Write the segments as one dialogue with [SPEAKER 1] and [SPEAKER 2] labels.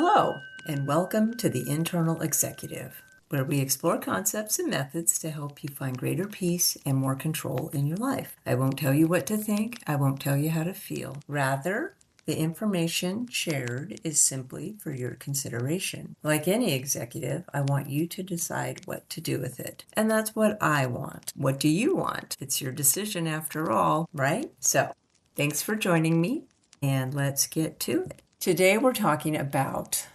[SPEAKER 1] Hello, and welcome to The Internal Executive, where we explore concepts and methods to help you find greater peace and more control in your life. I won't tell you what to think. I won't tell you how to feel. Rather, the information shared is simply for your consideration. Like any executive, I want you to decide what to do with it. And that's what I want. What do you want? It's your decision after all, right? So, thanks for joining me, and let's get to it. Today we're talking about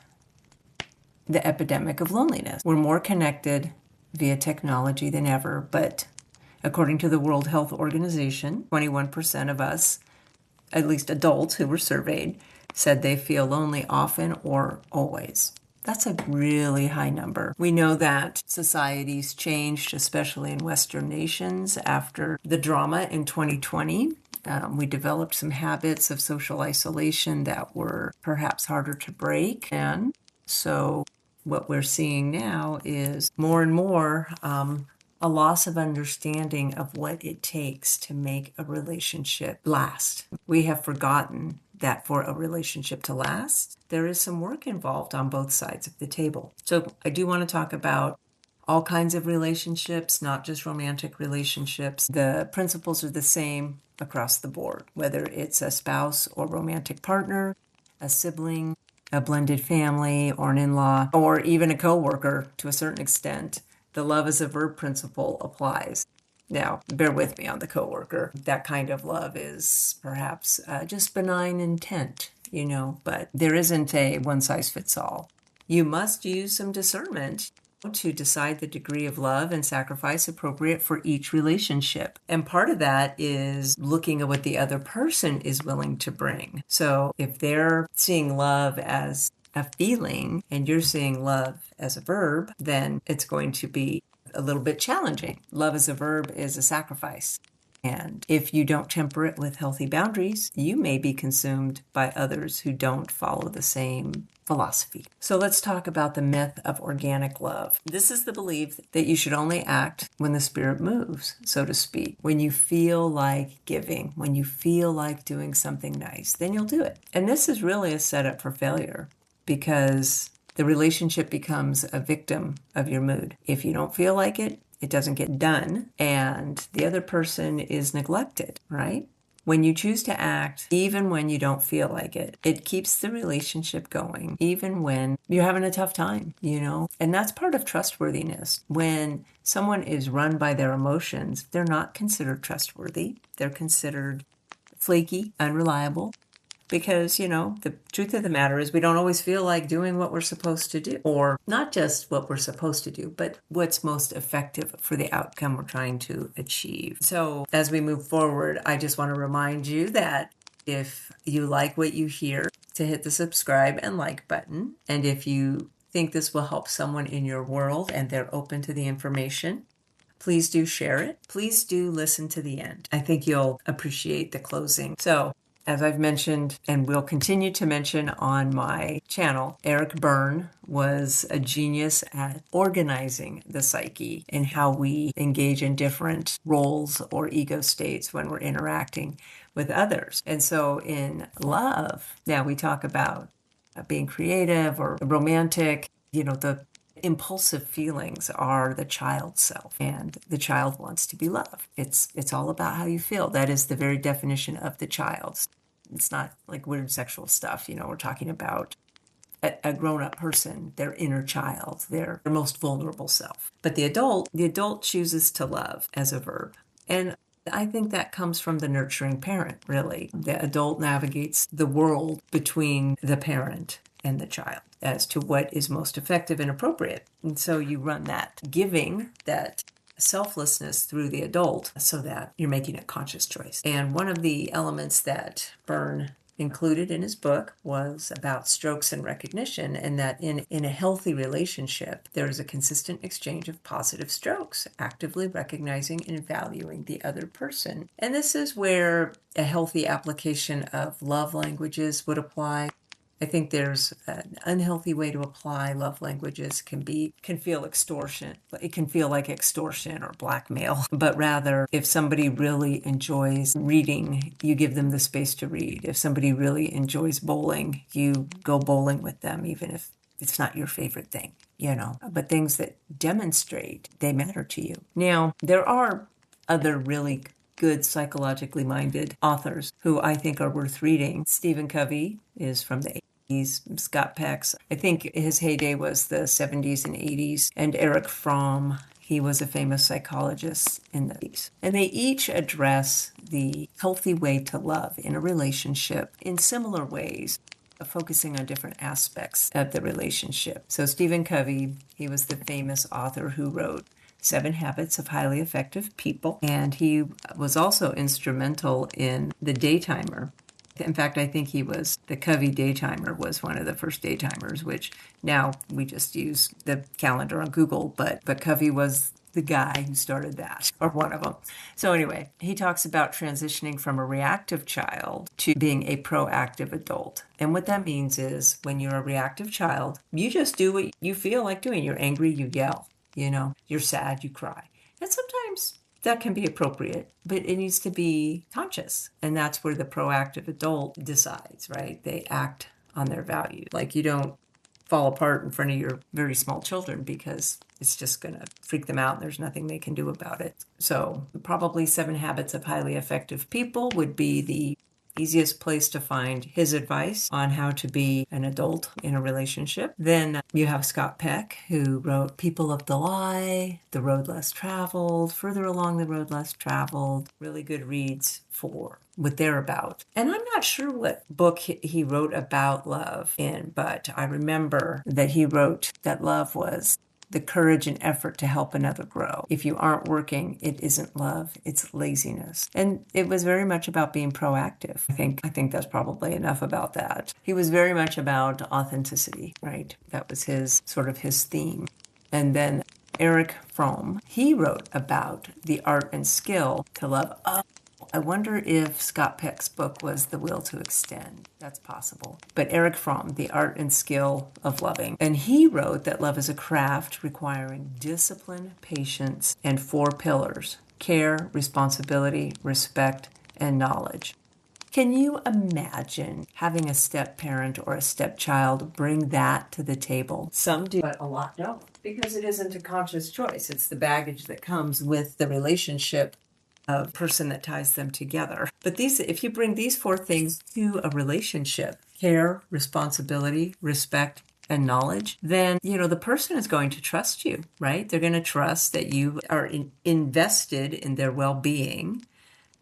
[SPEAKER 1] the epidemic of loneliness. We're more connected via technology than ever, but according to the World Health Organization, 21% of us, at least adults who were surveyed, said they feel lonely often or always. That's a really high number. We know that societies changed, especially in Western nations, after the drama in 2020. We developed some habits of social isolation that were perhaps harder to break. And so what we're seeing now is more and more a loss of understanding of what it takes to make a relationship last. We have forgotten that for a relationship to last, there is some work involved on both sides of the table. So I do want to talk about all kinds of relationships, not just romantic relationships. The principles are the same across the board, whether it's a spouse or romantic partner, a sibling, a blended family, or an in-law, or even a coworker to a certain extent. The love as a verb principle applies. Now, bear with me on the coworker. That kind of love is perhaps just benign intent, but there isn't a one-size-fits-all. You must use some discernment to decide the degree of love and sacrifice appropriate for each relationship. And part of that is looking at what the other person is willing to bring. So if they're seeing love as a feeling and you're seeing love as a verb, then it's going to be a little bit challenging. Love as a verb is a sacrifice. And if you don't temper it with healthy boundaries, you may be consumed by others who don't follow the same philosophy. So let's talk about the myth of organic love. This is the belief that you should only act when the spirit moves, so to speak. When you feel like giving, when you feel like doing something nice, then you'll do it. And this is really a setup for failure because the relationship becomes a victim of your mood. If you don't feel like it, it doesn't get done, and the other person is neglected, right? When you choose to act, even when you don't feel like it, it keeps the relationship going, even when you're having a tough time, And that's part of trustworthiness. When someone is run by their emotions, they're not considered trustworthy. They're considered flaky, unreliable. Because, the truth of the matter is we don't always feel like doing what we're supposed to do. Or not just what we're supposed to do, but what's most effective for the outcome we're trying to achieve. So as we move forward, I just want to remind you that if you like what you hear, to hit the subscribe and like button. And if you think this will help someone in your world and they're open to the information, please do share it. Please do listen to the end. I think you'll appreciate the closing. So, as I've mentioned and will continue to mention on my channel, Eric Berne was a genius at organizing the psyche and how we engage in different roles or ego states when we're interacting with others. And so in love, now we talk about being creative or romantic, the impulsive feelings are the child self, and the child wants to be loved. It's all about how you feel. That is the very definition of the child. It's not like weird sexual stuff. We're talking about a grown-up person, their inner child, their most vulnerable self. But the adult chooses to love as a verb. And I think that comes from the nurturing parent, really. The adult navigates the world between the parent and the child as to what is most effective and appropriate. And so you run that giving, that selflessness through the adult so that you're making a conscious choice. And one of the elements that Berne included in his book was about strokes and recognition, and that in a healthy relationship, there is a consistent exchange of positive strokes, actively recognizing and valuing the other person. And this is where a healthy application of love languages would apply. I think there's an unhealthy way to apply love languages can feel extortion. It can feel like extortion or blackmail, but rather if somebody really enjoys reading, you give them the space to read. If somebody really enjoys bowling, you go bowling with them, even if it's not your favorite thing, but things that demonstrate they matter to you. Now, there are other really good psychologically minded authors who I think are worth reading. Stephen Covey is from the 80s. Scott Peck's, I think his heyday was the 70s and 80s. And Eric Fromm, he was a famous psychologist in the 80s. And they each address the healthy way to love in a relationship in similar ways, focusing on different aspects of the relationship. So Stephen Covey, he was the famous author who wrote 7 Habits of Highly Effective People, and he was also instrumental in the Daytimer. In fact, I think the Covey Daytimer was one of the first Daytimers, which now we just use the calendar on Google, but Covey was the guy who started that, or one of them. So anyway, he talks about transitioning from a reactive child to being a proactive adult. And what that means is when you're a reactive child, you just do what you feel like doing. You're angry, you yell. You're sad, you cry. And sometimes that can be appropriate, but it needs to be conscious. And that's where the proactive adult decides, right? They act on their values. Like you don't fall apart in front of your very small children because it's just going to freak them out. There's nothing they can do about it. So probably 7 Habits of Highly Effective People would be the easiest place to find his advice on how to be an adult in a relationship. Then you have Scott Peck, who wrote People of the Lie, The Road Less Traveled, Further Along the Road Less Traveled. Really good reads for what they're about. And I'm not sure what book he wrote about love in, but I remember that he wrote that love was the courage and effort to help another grow. If you aren't working, it isn't love, it's laziness. And it was very much about being proactive. I think that's probably enough about that. He was very much about authenticity, right? That was his theme. And then Eric Fromm, he wrote about the art and skill to love. I wonder if Scott Peck's book was The Will to Extend. That's possible. But Eric Fromm, The Art and Skill of Loving. And he wrote that love is a craft requiring discipline, patience, and 4 pillars: care, responsibility, respect, and knowledge. Can you imagine having a step-parent or a stepchild bring that to the table? Some do, but a lot don't. Because it isn't a conscious choice. It's the baggage that comes with the relationship of person that ties them together. But if you bring these 4 things to a relationship, care, responsibility, respect, and knowledge, then, the person is going to trust you, right? They're going to trust that you are invested in their well-being,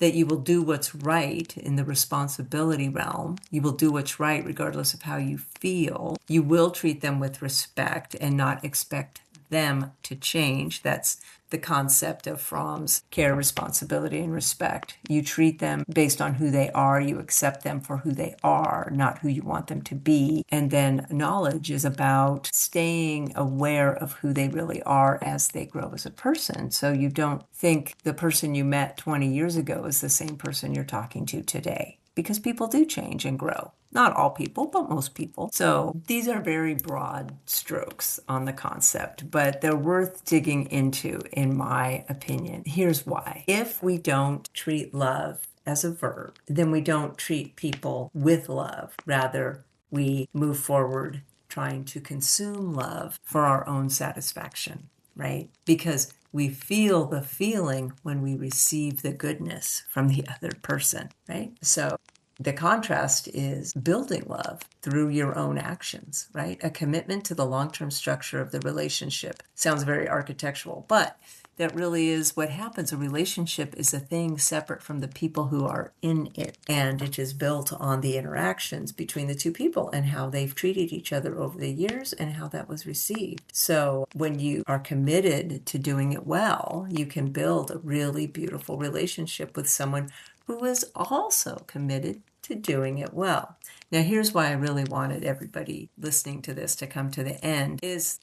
[SPEAKER 1] that you will do what's right in the responsibility realm. You will do what's right regardless of how you feel. You will treat them with respect and not expect them to change. That's the concept of Fromm's care, responsibility, and respect. You treat them based on who they are. You accept them for who they are, not who you want them to be. And then knowledge is about staying aware of who they really are as they grow as a person. So you don't think the person you met 20 years ago is the same person you're talking to today. Because people do change and grow. Not all people, but most people. So these are very broad strokes on the concept, but they're worth digging into, in my opinion. Here's why. If we don't treat love as a verb, then we don't treat people with love. Rather, we move forward trying to consume love for our own satisfaction, right? Because we feel the feeling when we receive the goodness from the other person, right? So the contrast is building love through your own actions, right? A commitment to the long-term structure of the relationship. Sounds very architectural, but that really is what happens. A relationship is a thing separate from the people who are in it, and it is built on the interactions between the 2 people and how they've treated each other over the years and how that was received. So when you are committed to doing it well, you can build a really beautiful relationship with someone who is also committed to doing it well. Now, here's why I really wanted everybody listening to this to come to the end is,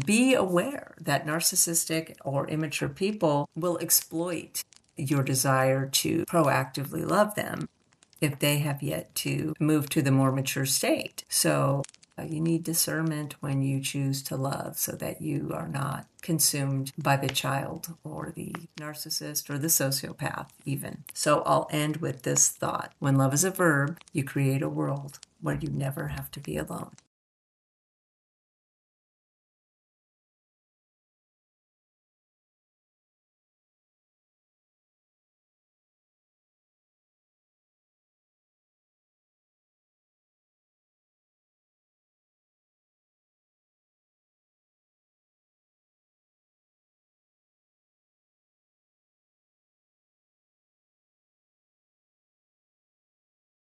[SPEAKER 1] be aware that narcissistic or immature people will exploit your desire to proactively love them if they have yet to move to the more mature state. So you need discernment when you choose to love so that you are not consumed by the child or the narcissist or the sociopath even. So I'll end with this thought. When love is a verb, you create a world where you never have to be alone.